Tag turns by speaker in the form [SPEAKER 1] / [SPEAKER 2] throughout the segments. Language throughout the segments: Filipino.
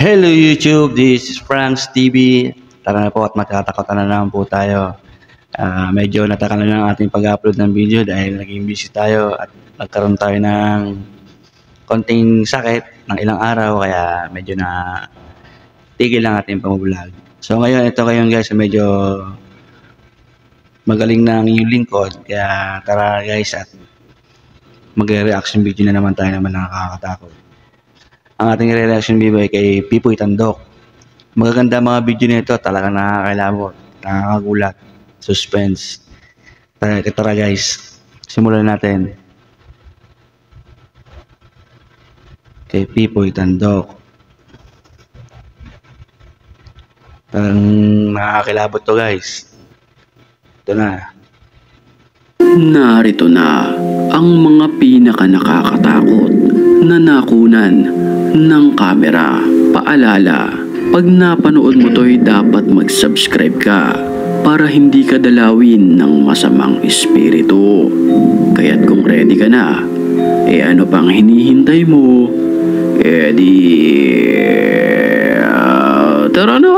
[SPEAKER 1] Hello YouTube, this is Franks TV. Tara na po at magkatakotan na naman po tayo. Medyo natakan na lang ating pag-upload ng video dahil naging busy tayo at nagkaroon tayo ng konting sakit ng ilang araw kaya medyo na tigil lang ating pang-vlog. So ngayon ito kayo guys, medyo magaling na ang inyong lingkod kaya tara guys at magre-reaction video na naman tayo naman nakakatakot. Ang ating reaction video ay kay Pipoy Tandok. Magaganda mga video nito, talagang nakakailabot, nakakagulat, suspense. Tara guys, simulan natin. Kay Pipoy Tandok. Talagang nakakilabot to guys. Ito na.
[SPEAKER 2] Narito na ang mga pinaka nakakatakot na nakunan ng kamera. Paalala, pag napanood mo to'y dapat mag-subscribe ka para hindi ka dalawin ng masamang espiritu. Kaya't kung ready ka na, ano pang hinihintay mo? Tara na!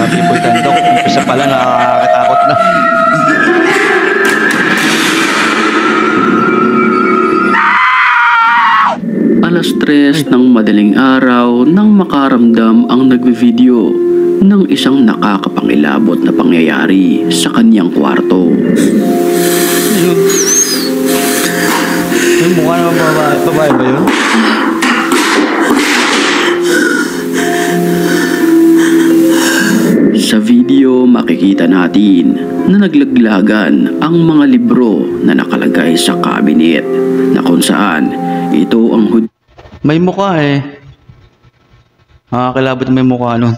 [SPEAKER 1] Pipoy Tandok, umpisa pala nakakatakot na.
[SPEAKER 2] Alas 3 ng madaling araw nang makaramdam ang nagve-video ng isang nakakapangilabot na pangyayari sa kanyang kwarto.
[SPEAKER 1] Yung mukha naman babae ba yun?
[SPEAKER 2] Sa video makikita natin na naglaglagan ang mga libro na nakalagay sa cabinet na kung saan ito ang
[SPEAKER 1] may mukha eh. Nakakilabot may mukha nun.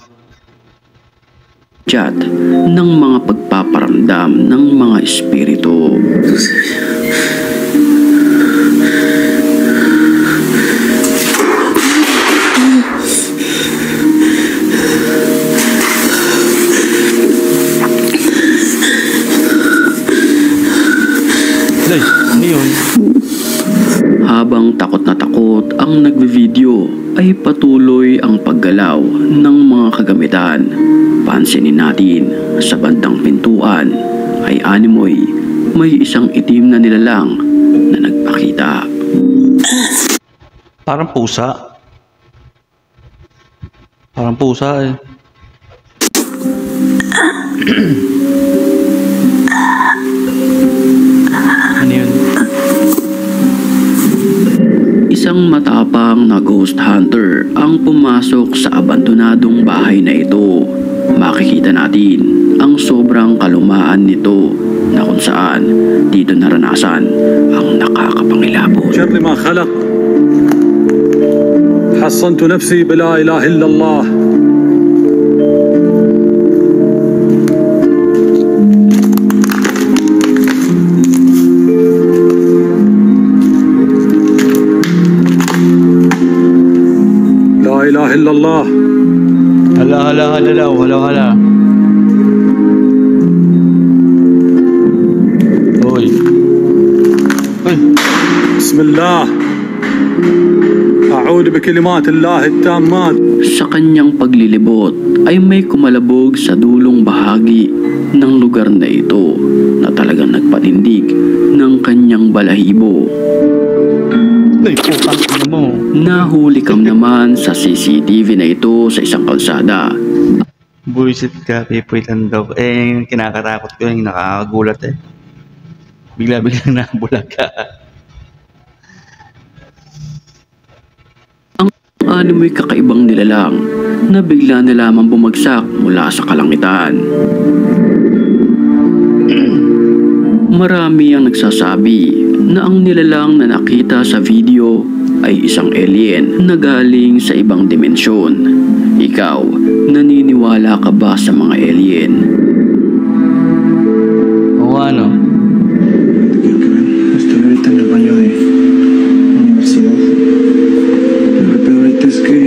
[SPEAKER 2] chat ng mga pagpaparamdam ng mga espiritu. Habang takot na takot ang nagbe-video ay patuloy ang paggalaw ng mga kagamitan. Pansinin natin sa bandang pintuan ay animoy may isang itim na nilalang na nagpakita.
[SPEAKER 1] Parang pusa. Parang pusa eh. Ano yun? Isang matapang na ghost hunter ang pumasok sa abandonadong bahay na ito. Makikita natin ang sobrang kalumaan nito na kung saan dito naranasan ang nakakapangilabot.
[SPEAKER 3] شر ما خلق حصنت نفسي بلا إله إلا الله. لا إله إلا الله.
[SPEAKER 1] Hala. Uy.
[SPEAKER 3] بسم الله أعوذ بكلمات الله التامات.
[SPEAKER 2] Sa kanyang paglilibot ay may kumalabog sa dulong bahagi ng lugar na ito na talagang nagpatindig ng kanyang balahibo.
[SPEAKER 1] Ay, putang mo.
[SPEAKER 2] Nahuli kam naman sa CCTV na ito sa isang kalsada.
[SPEAKER 1] Buisit ka, Pipoy Tandok. Yung kinakatakot ko, yung nakakagulat eh. Bigla-biglang nabulag ka.
[SPEAKER 2] Ang animoy kakaibang nilalang na bigla na lamang bumagsak mula sa kalangitan. Marami ang nagsasabi na ang nilalang na nakita sa video ay isang alien na galing sa ibang dimensyon. Ikaw, naniniwala ka ba sa mga alien?
[SPEAKER 1] O ano?
[SPEAKER 4] Estoy ahorita en el baño de universidad. Lo peor ahorita es que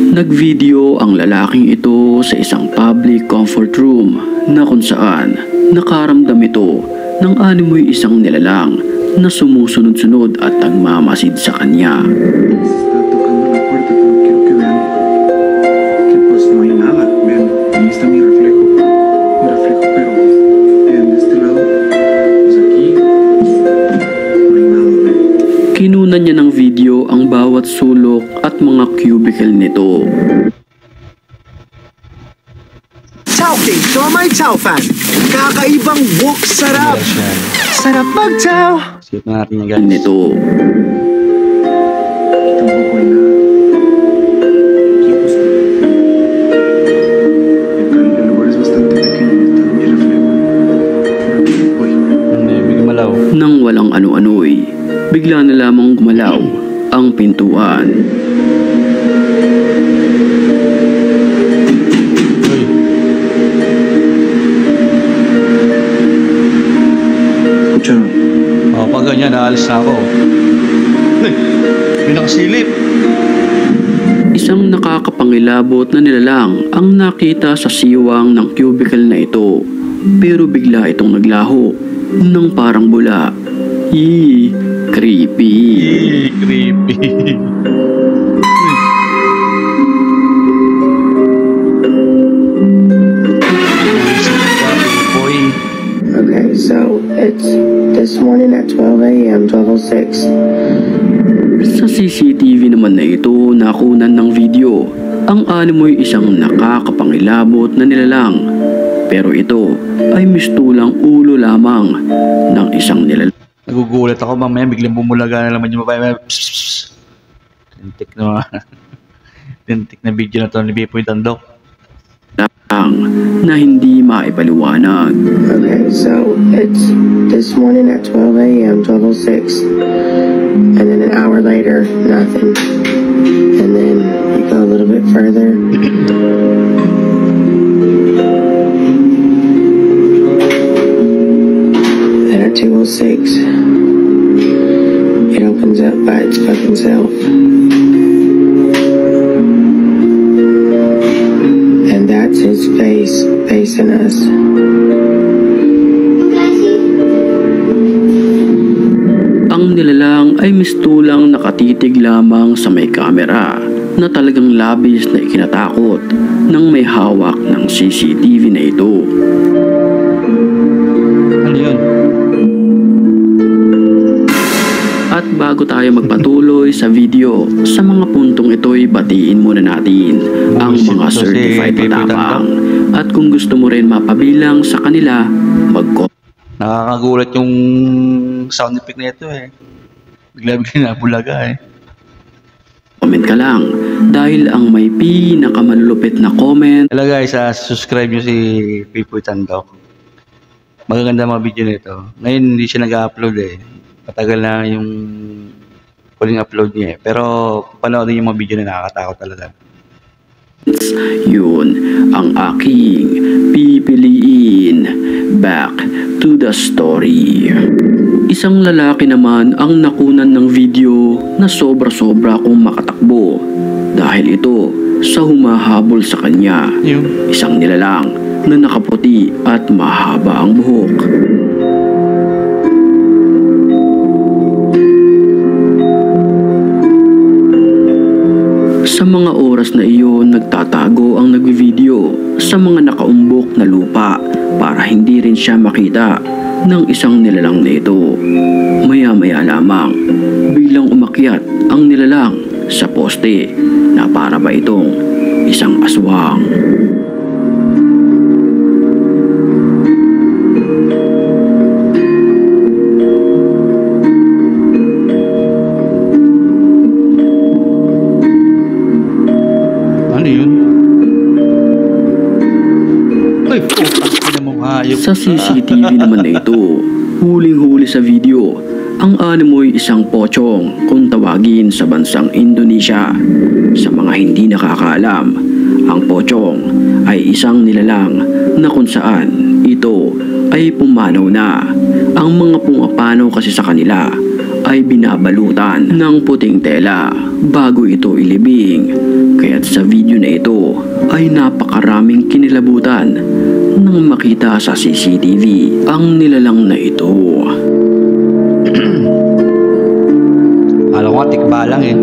[SPEAKER 2] Nagvideo ang lalaking ito sa isang public comfort room na kung saan nakaramdam ito ng animoy isang nilalang na sumusunod-sunod at nagmamasid sa kanya.
[SPEAKER 4] Está tocando la puerta, pero quiero que vean que pues no hay nada. Vean, ahí está mi reflejo. Mi reflejo, pero de este lado, pues aquí no hay nada. Vean.
[SPEAKER 2] Kinunan niya ng video ang bawat sulok at mga cubicle nito.
[SPEAKER 5] Chow King, Chomay Chow Fan. Kakaibang wok sarap. Sarap mag-chow.
[SPEAKER 1] Skip na natin yung guys.
[SPEAKER 2] Nito.
[SPEAKER 4] Aquí tampoco hay nada. Aquí pues el lugar es bastante pequeño. Está mi reflejo. Pero aquí voy.
[SPEAKER 1] May gumalaw.
[SPEAKER 2] Nang walang ano-ano'y, bigla na lamang gumalaw ang pintuan.
[SPEAKER 1] Uy,
[SPEAKER 4] ¿Escucharon?
[SPEAKER 1] pag ganyan, naalis na ako. May nakasilip.
[SPEAKER 2] Isang nakakapangilabot na nilalang ang nakita sa siwang ng cubicle na ito. Pero bigla itong naglaho ng parang bula. Creepy.
[SPEAKER 1] Creepy.
[SPEAKER 6] Okay, so it's this morning at 12 a.m., 12:06.
[SPEAKER 2] Sa CCTV naman na ito nakunan ng video, ang animoy isang nakakapangilabot na nilalang. Pero ito ay mistulang ulo lamang ng isang nilalang.
[SPEAKER 1] Nagugulat ako mamaya, biglang bumulaga na naman yung babae. Tintik na tintik na video na to ni Bipoy Tandok.
[SPEAKER 2] Na hindi maipaliwanag.
[SPEAKER 6] Okay, so it's this morning at 12 a.m., 12:06. And then an hour later, nothing. And then you go a little bit further. Then at 2:06, it opens up by its fucking self. And that's his face facing us.
[SPEAKER 2] Ang nilalang ay mistulang nakatitig lamang sa may kamera na talagang labis na ikinatakot nang may hawak ng CCTV na ito.
[SPEAKER 1] Ano yun?
[SPEAKER 2] At bago tayo magpatuloy sa video, sa mga puntong ito'y batiin muna natin ang mga certified matapang. At kung gusto mo rin mapabilang sa kanila,
[SPEAKER 1] Nakakagulat yung sound effect na ito eh. Bigla-bigla nabulaga eh.
[SPEAKER 2] comment ka lang dahil ang may pinakamalulupit na comment
[SPEAKER 1] Hello guys, subscribe nyo si Bipoy Tandok. Magaganda mga video nito. Ngayon hindi siya nag-upload eh. Matagal na yung huling upload niya eh. Pero panoorin yung mga video na nakakatakot talaga.
[SPEAKER 2] yun ang aking pipiliin. Back to the story. Isang lalaki naman ang nakunan ng video na sobra-sobra kung makatakbo dahil ito sa humahabol sa kanya. Isang nilalang na nakaputi at mahaba ang buhok. Sa mga oras na iyon, nagtatago ang nagvivideo sa mga nakaumbok na lupa para hindi rin siya makita ng isang nilalang na ito. Maya-maya lamang, biglang umakyat ang nilalang sa poste na para ba itong isang aswang. Sa CCTV naman na ito, huling-huli sa video, ang animoy isang pochong kung tawagin sa bansang Indonesia. Sa mga hindi nakakaalam, ang pochong ay isang nilalang na kung saan ito ay pumanaw na. Ang mga pumapanaw kasi sa kanila ay binabalutan ng puting tela bago ito ilibing. Kaya't sa video na ito ay napakaraming kinilabutan nang makita sa CCTV ang nilalang na ito.
[SPEAKER 1] Alam ko nga, tikba lang eh.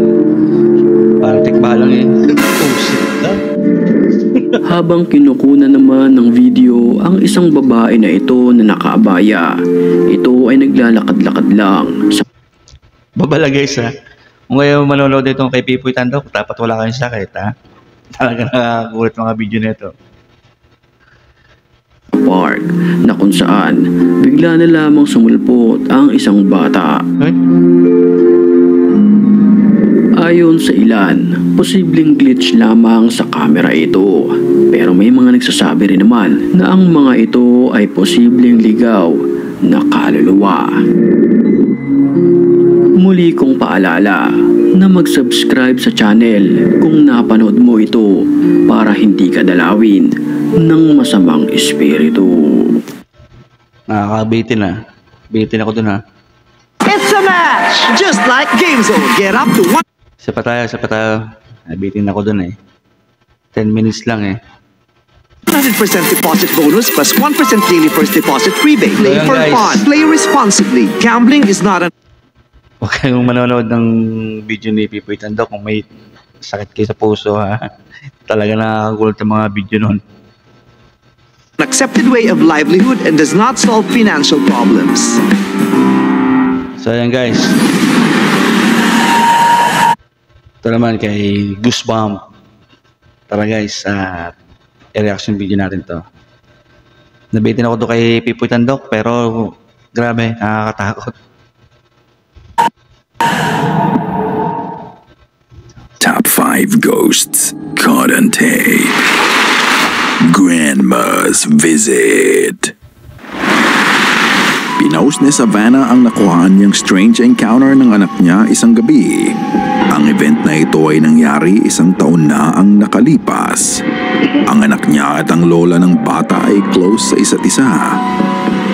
[SPEAKER 1] Parang tikba lang eh. Oh shit ka.
[SPEAKER 2] Habang kinukunan naman ng video ang isang babae na ito na nakaabaya, ito ay naglalakad-lakad lang sa
[SPEAKER 1] Babala guys ha. Kung kayo manonood itong kay Pipoy Tandok, dapat wala kayong sakit ha. Talaga nakakulit mga video nito.
[SPEAKER 2] park na kung saan bigla na lamang sumulpot ang isang bata.
[SPEAKER 1] Ay?
[SPEAKER 2] Ayon sa ilan, posibleng glitch lamang sa camera ito. Pero may mga nagsasabi rin naman na ang mga ito ay posibleng ligaw na kaluluwa. Muli kong paalala na mag-subscribe sa channel kung napanood mo ito para hindi ka dalawin ng masamang espiritu.
[SPEAKER 1] Nakakabitin ha. Bitin ako dun ha.
[SPEAKER 5] It's a match! Just like Game Zone. Get up to 100%
[SPEAKER 1] Isa pa tayo. Nabitin ako dun eh. 10 minutes lang eh.
[SPEAKER 5] deposit bonus plus 1% daily first deposit rebate. Play
[SPEAKER 1] Ayan,
[SPEAKER 5] for
[SPEAKER 1] guys.
[SPEAKER 5] fun. Play responsibly. Gambling is not an
[SPEAKER 1] Huwag kayong manonood ng video ni Pipoy Tandok kung may sakit kayo sa puso ha. Talaga nakakagulat ang mga video nun.
[SPEAKER 5] accepted way of livelihood and does not solve financial problems.
[SPEAKER 1] So ayan guys. Ito naman kay Goosebump. Tara guys, i-reaction video natin to. Nabitin ako to kay Pipoy Tandok pero grabe, nakakatakot.
[SPEAKER 7] Top 5 ghosts caught on tape. Grandma's visit. Pinost ni Savannah ang nakuhaan niyang strange encounter ng anak niya isang gabi. Ang event na ito ay nangyari 1 taon na ang nakalipas. Ang anak niya at ang lola ng bata ay close sa isa't isa.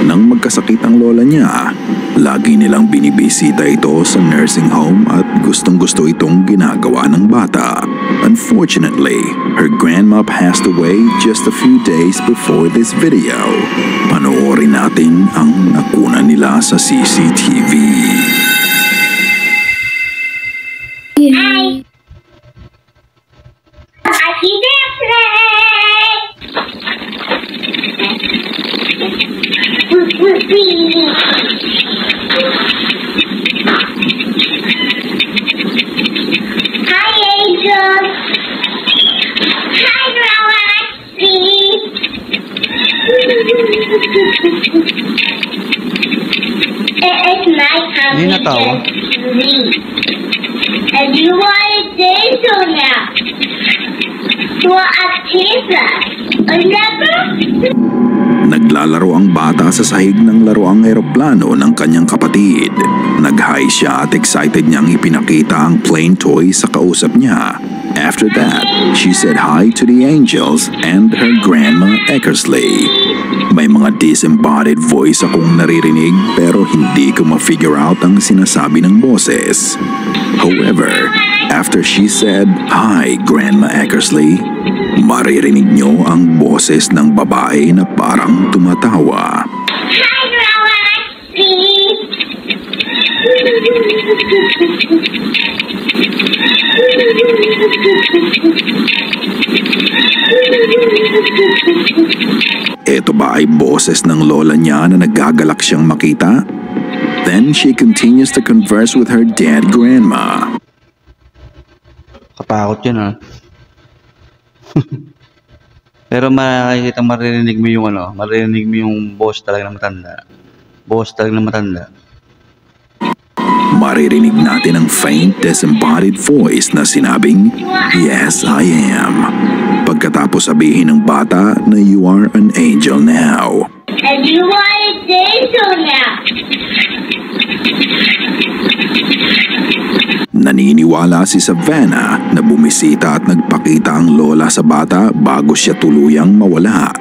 [SPEAKER 7] Nang magkasakit ang lola niya, lagi nilang binibisita ito sa nursing home at gustong-gusto itong ginagawa ng bata. Unfortunately, her grandma passed away just a few days before this video. Panoorin natin ang nakuna nila sa CCTV.
[SPEAKER 8] Hi. Aquí dentro. Hi, Angel. Hi, Roxy. It's my time.
[SPEAKER 1] Hindi natawa.
[SPEAKER 8] And you want to dance on now. For a pizza. Remember?
[SPEAKER 7] Naglalaro ang bata sa sahig ng laruang eroplano ng kanyang kapatid. Nag-hi siya at excited niyang ipinakita ang plane toy sa kausap niya. After that, she said hi to the angels and her grandma Eckersley. May mga disembodied voice akong naririnig pero hindi ko ma-figure out ang sinasabi ng boses. However, after she said, "Hi, Grandma Eckersley," maririnig niyo ang boses ng babae na parang tumatawa.
[SPEAKER 8] Hi, Roxy.
[SPEAKER 7] Ito ba ay boses ng lola niya na nagagalak siyang makita? Then she continues to converse with her dead grandma.
[SPEAKER 1] Katakot yun ha. Pero makikita maririnig mo yung maririnig mo yung boss talaga ng matanda. Boss talaga ng matanda.
[SPEAKER 7] Maririnig natin ang faint disembodied voice na sinabing, "Yes, I am." Pagkatapos sabihin ng bata na you are an angel now.
[SPEAKER 8] And you want to dance on now.
[SPEAKER 7] Naniniwala si Savannah na bumisita at nagpakita ang lola sa bata bago siya tuluyang mawala.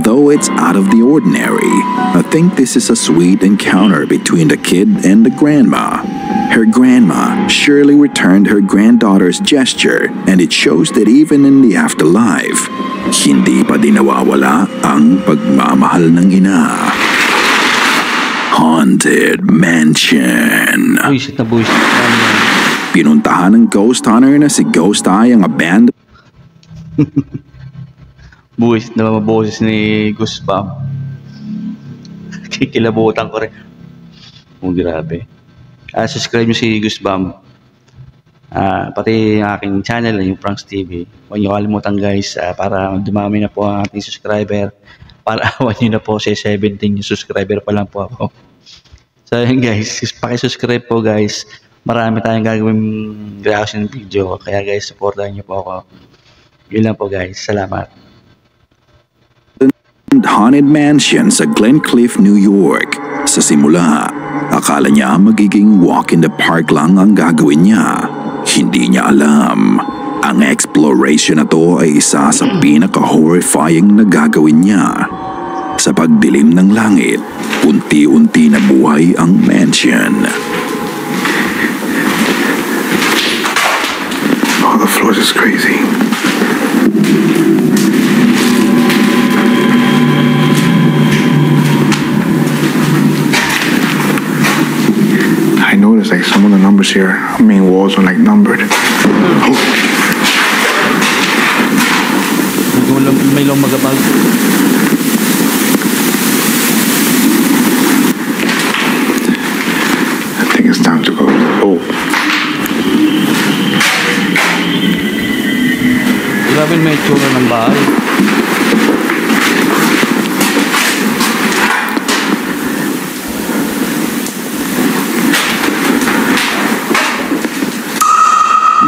[SPEAKER 7] Although it's out of the ordinary, I think this is a sweet encounter between the kid and the grandma. Her grandma surely returned her granddaughter's gesture, and it shows that even in the afterlife, hindi pa din nawawala ang pagmamahal ng ina. Haunted Mansion.
[SPEAKER 1] Buisit na.
[SPEAKER 7] Pinuntahan ng ghost hunter na si Ghost Eye ang abandoned
[SPEAKER 1] Buisit na mga boses ni Goosebump. Kikilabutan ko rin. Oh, grabe. Subscribe nyo si Goosebump. Pati yung aking channel, yung Pranks TV. Huwag nyo kalimutan guys, para dumami na po ang ating subscriber. Para awan nyo na po si 17 yung subscriber pa lang po ako. So yun guys, pakisubscribe po guys. Marami tayong gagawin reaction video. Kaya guys, supportan nyo po ako. Yun lang po guys. Salamat.
[SPEAKER 7] Haunted Mansion sa Glencliff, New York. Sa simula, akala niya magiging walk in the park lang ang gagawin niya. Hindi niya alam. Ang exploration na to ay isa sa pinaka-horrifying na gagawin niya. Sa pagdilim ng langit, unti-unti na buhay ang mansion.
[SPEAKER 4] Oh, the floor is crazy. I noticed like some of the numbers here, walls are like numbered.
[SPEAKER 1] May lumagabag.
[SPEAKER 4] I think it's time to go. Oh.
[SPEAKER 1] Grabe may tsura ng bahay.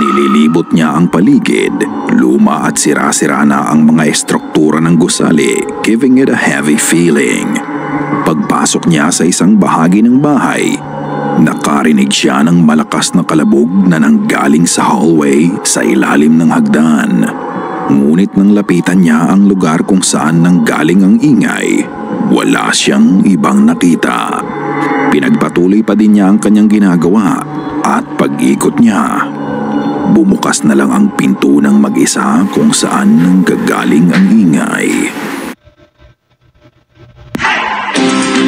[SPEAKER 7] Nililibot niya ang paligid. Luma at sira-sira na ang mga estruktura ng gusali, giving it a heavy feeling. Pagpasok niya sa isang bahagi ng bahay, nakarinig siya ng malakas na kalabog na nanggaling sa hallway sa ilalim ng hagdan. Ngunit nang lapitan niya ang lugar kung saan nanggaling ang ingay, wala siyang ibang nakita. Pinagpatuloy pa din niya ang kanyang ginagawa at pag-ikot niya, bumukas na lang ang pinto ng mag-isa kung saan nanggagaling ang ingay.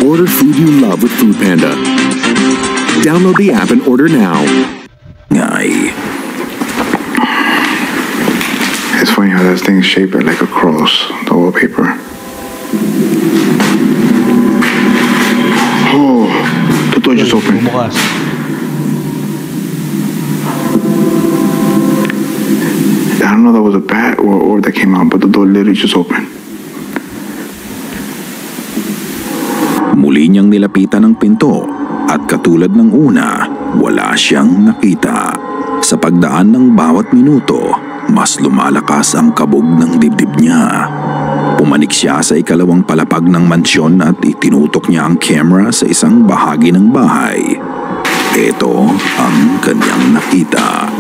[SPEAKER 9] Order food you love with Food Panda. Download the app and order now.
[SPEAKER 7] Ingay.
[SPEAKER 4] It's funny how that thing's shaped like a cross, the wallpaper. Oh, the door just opened.
[SPEAKER 1] Bumukas.
[SPEAKER 4] I don't know if that was a bat or that came out, but the door literally just opened.
[SPEAKER 7] Muli niyang nilapitan ang pinto at katulad ng una, wala siyang nakita. Sa pagdaan ng bawat minuto, mas lumalakas ang kabog ng dibdib niya. Pumanik siya sa ikalawang palapag ng mansyon at itinutok niya ang camera sa isang bahagi ng bahay. Ito ang kanyang nakita.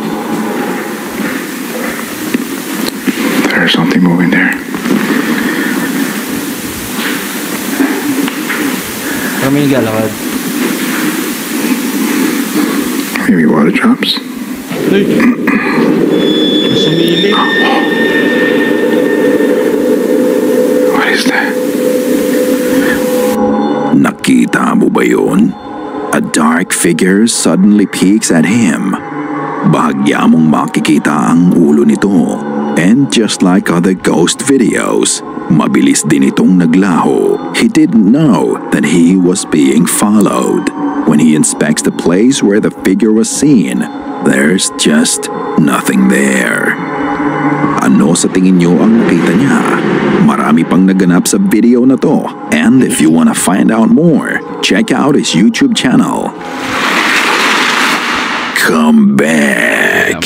[SPEAKER 4] There's something moving there.
[SPEAKER 1] Kami galakad.
[SPEAKER 4] Maybe water drops.
[SPEAKER 1] Sumilip.
[SPEAKER 4] What is that?
[SPEAKER 7] Nakita mo ba yun? A dark figure suddenly peeks at him. Bahagya mong makikita ang ulo nito. And just like other ghost videos, mabilis din itong naglaho. He didn't know that he was being followed. When he inspects the place where the figure was seen, there's just nothing there. Ano sa tingin nyo ang nakita niya? Marami pang naganap sa video na to. And if you wanna find out more, check out his YouTube channel. Come back!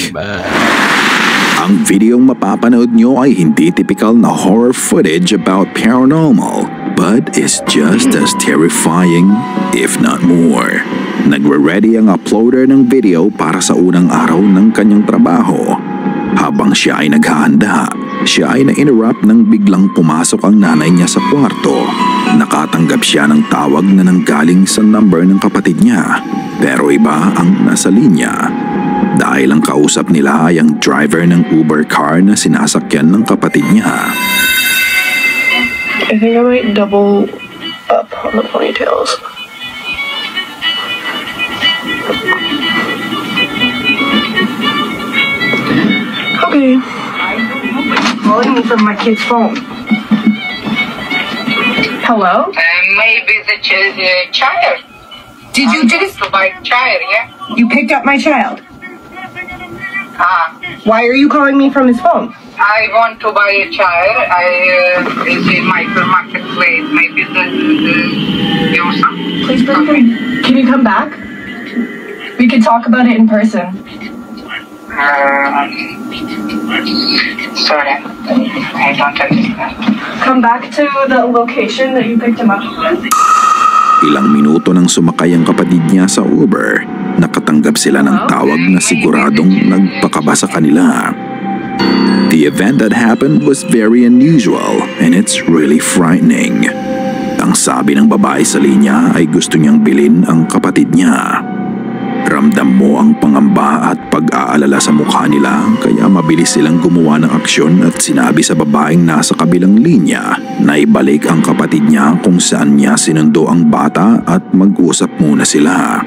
[SPEAKER 7] Ang videong mapapanood nyo ay hindi typical na horror footage about paranormal, but is just as terrifying, if not more. Nagre-ready ang uploader ng video para sa unang araw ng kanyang trabaho. Habang siya ay naghahanda, Siya ay na-interrupt nang biglang pumasok ang nanay niya sa kwarto. Nakatanggap siya ng tawag na nanggaling sa number ng kapatid niya, pero iba ang nasa linya. Dahil ang kausap nila ay ang driver ng Uber car na sinasakyan ng kapatid niya.
[SPEAKER 6] I think I might double up on the ponytails. Okay. Calling me from my kid's phone. Hello?
[SPEAKER 10] Maybe the child.
[SPEAKER 6] Did you just...
[SPEAKER 10] To buy child, yeah?
[SPEAKER 6] You picked up my child.
[SPEAKER 10] Ah,
[SPEAKER 6] Why are you calling me from his phone?
[SPEAKER 10] I want to buy a child. Is in marketplace. Maybe the your son.
[SPEAKER 6] Please bring him. Can you come back? We could talk about it in person.
[SPEAKER 10] Sorry, I don't understand.
[SPEAKER 6] Come back to the location that you picked him up with.
[SPEAKER 7] Ilang minuto nang sumakay ang kapatid niya sa Uber, nakatanggap sila ng tawag na siguradong nagpakaba sa kanila. The event that happened was very unusual and it's really frightening. Ang sabi ng babae sa linya ay gusto niyang bilhin ang kapatid niya. Ramdam mo ang pangamba at pag-aalala sa mukha nila, kaya mabilis silang gumawa ng aksyon at sinabi sa babaeng nasa kabilang linya na ibalik ang kapatid niya kung saan niya sinundo ang bata at mag-usap muna sila.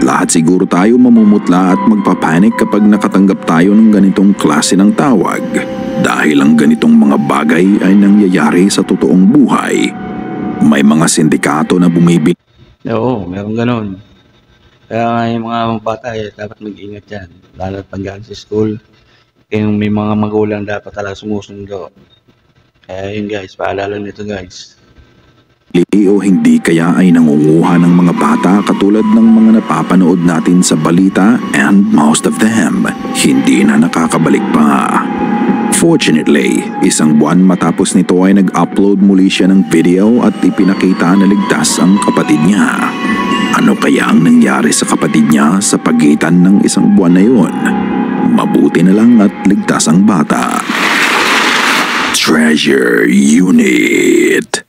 [SPEAKER 7] Lahat siguro tayo mamumutla at magpapanik kapag nakatanggap tayo ng ganitong klase ng tawag, dahil ang ganitong mga bagay ay nangyayari sa totoong buhay. May mga sindikato na bumibili.
[SPEAKER 1] Oo, meron ganun. Kaya nga yung mga bata dapat mag-ingat yan. Lalo at pag-gaan sa school. Kaya yung may mga magulang dapat talaga sumusundo. Kaya yun guys, paalala nito guys.
[SPEAKER 7] O hindi kaya ay nangunguha ng mga bata katulad ng mga napapanood natin sa balita, and most of them hindi na nakakabalik pa. Fortunately, isang buwan matapos nito ay nag-upload muli siya ng video at ipinakita na ligtas ang kapatid niya. Ano kaya ang nangyari sa kapatid niya sa pagitan ng isang buwan na yun? Mabuti na lang at ligtas ang bata. Treasure Unit.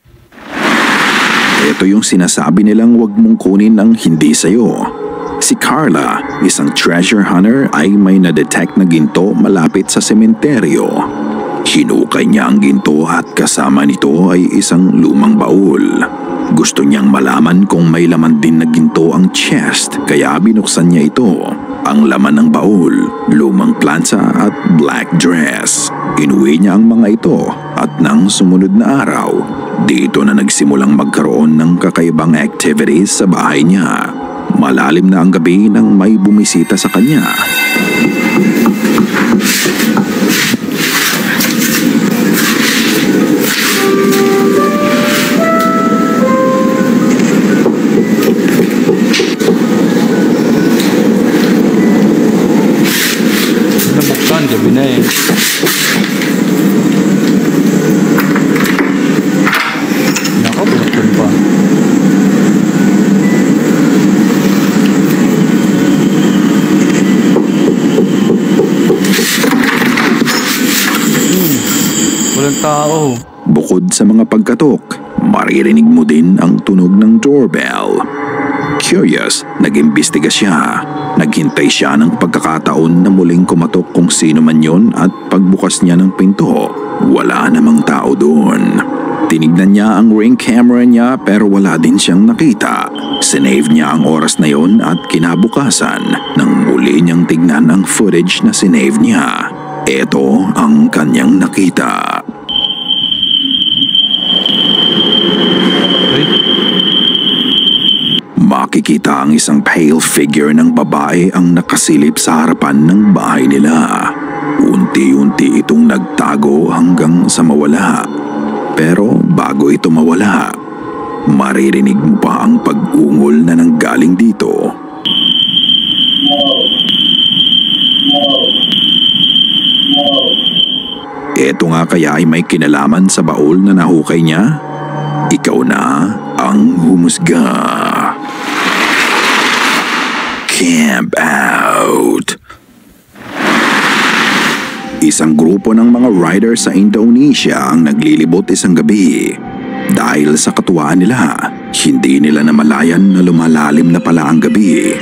[SPEAKER 7] Ito yung sinasabi nilang wag mong kunin ang hindi sayo. Si Carla, isang treasure hunter, ay may na-detect na ginto malapit sa sementeryo. Hinukay niya ang ginto at kasama nito ay isang lumang baul. Gusto niyang malaman kung may laman din na ginto ang chest, kaya binuksan niya ito. Ang laman ng baul, lumang plansa at black dress. Inuwi niya ang mga ito at nang sumunod na araw, dito na nagsimulang magkaroon ng kakaibang activities sa bahay niya. Malalim na ang gabi nang may bumisita sa kanya.
[SPEAKER 1] Nabuksan, gabi na eh. Nako, binuksan pa. Walang tao.
[SPEAKER 7] Bukod sa mga pagkatok, maririnig mo din ang tunog ng doorbell. Curious, nag-imbestiga siya. Naghintay siya ng pagkakataon na muling kumatok kung sino man yon at pagbukas niya ng pinto, wala namang tao doon. Tinignan niya ang ring camera niya pero wala din siyang nakita. Sinave niya ang oras na yon at kinabukasan nang muli niyang tignan ang footage na sinave niya. Ito ang kanyang nakita. Makikita ang isang pale figure ng babae ang nakasilip sa harapan ng bahay nila. Unti-unti itong nagtago hanggang sa mawala. Pero bago ito mawala, maririnig mo pa ang pag-ungol na nanggaling dito. Ito nga kaya ay may kinalaman sa baul na nahukay niya? Ikaw na ang humusga. Camp out. Isang grupo ng mga rider sa Indonesia ang naglilibot isang gabi. Dahil sa katuwaan nila, hindi nila namalayan na lumalalim na pala ang gabi.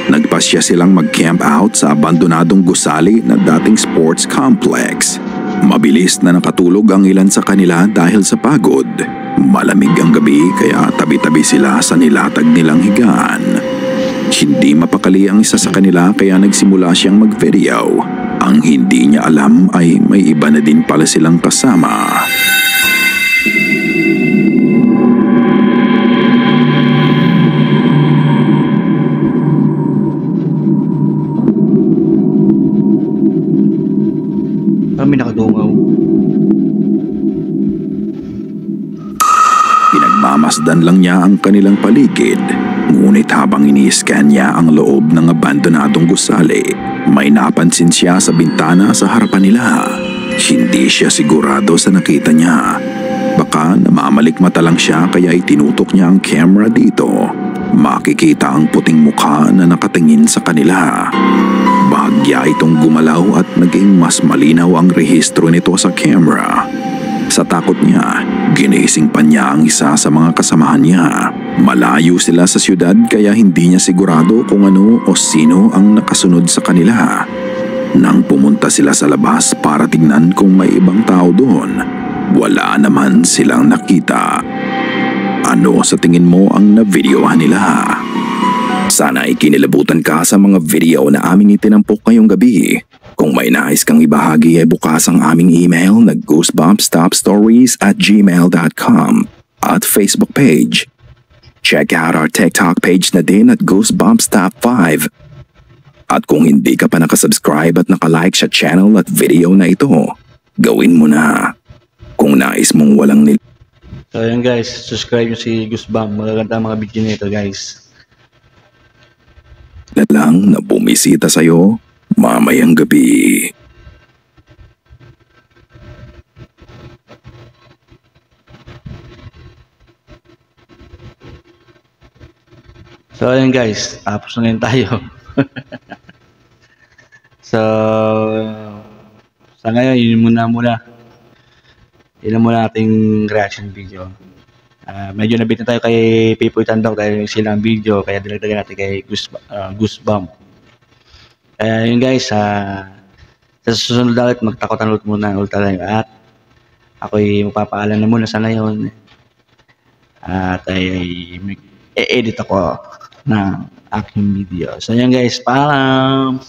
[SPEAKER 7] Nagpasya silang mag-camp out sa abandonadong gusali na dating sports complex. Mabilis na nakatulog ang ilan sa kanila dahil sa pagod. Malamig ang gabi kaya tabi-tabi sila sa nilatag nilang higaan. Hindi mapakali ang isa sa kanila kaya nagsimula siyang mag-video. Ang hindi niya alam ay may iba na din pala silang kasama.
[SPEAKER 1] Kami nakadungaw.
[SPEAKER 7] Pinagmamasdan lang niya ang kanilang paligid. Ngunit habang ini-scan niya ang loob ng abandonadong gusali, may napansin siya sa bintana sa harapan nila. Hindi siya sigurado sa nakita niya. Baka namamalikmata lang siya kaya itinutok niya ang camera dito. Makikita ang puting mukha na nakatingin sa kanila. Bahagya itong gumalaw at naging mas malinaw ang rehistro nito sa camera. Sa takot niya, ginising pa niya ang isa sa mga kasamahan niya. Malayo sila sa syudad kaya hindi niya sigurado kung ano o sino ang nakasunod sa kanila. Nang pumunta sila sa labas para tingnan kung may ibang tao doon, wala naman silang nakita. Ano sa tingin mo ang na-videohan nila? Sana ay kinilabutan ka sa mga video na aming itinampok ngayong gabi. Kung may nais kang ibahagi ay bukas ang aming email na goosebumpstopstories@gmail.com at Facebook page. Check out our TikTok page na din at goosebumpstop5. At kung hindi ka pa nakasubscribe at nakalike sa channel at video na ito, gawin mo na. Kung nais mong walang
[SPEAKER 1] So ayan guys, subscribe nyo si Goosebump. Magaganda ang mga video nito guys.
[SPEAKER 7] na lang na bumisita sa'yo mamayang gabi.
[SPEAKER 1] So ayan guys, tapos na ngayon tayo. So sa ngayon, yun muna. Yun muna ating reaction video. Medyo nabit na tayo kay Pipoy Tandok dahil silang video, kaya dinagdagan natin kay Goosebump. Kaya yun guys, sa susunod ulit, magtakotan ulit muna ulit tayo. At ako'y magpapaalam na muna sa ngayon. At ay edit ako ng aking video. So yun guys, paalam!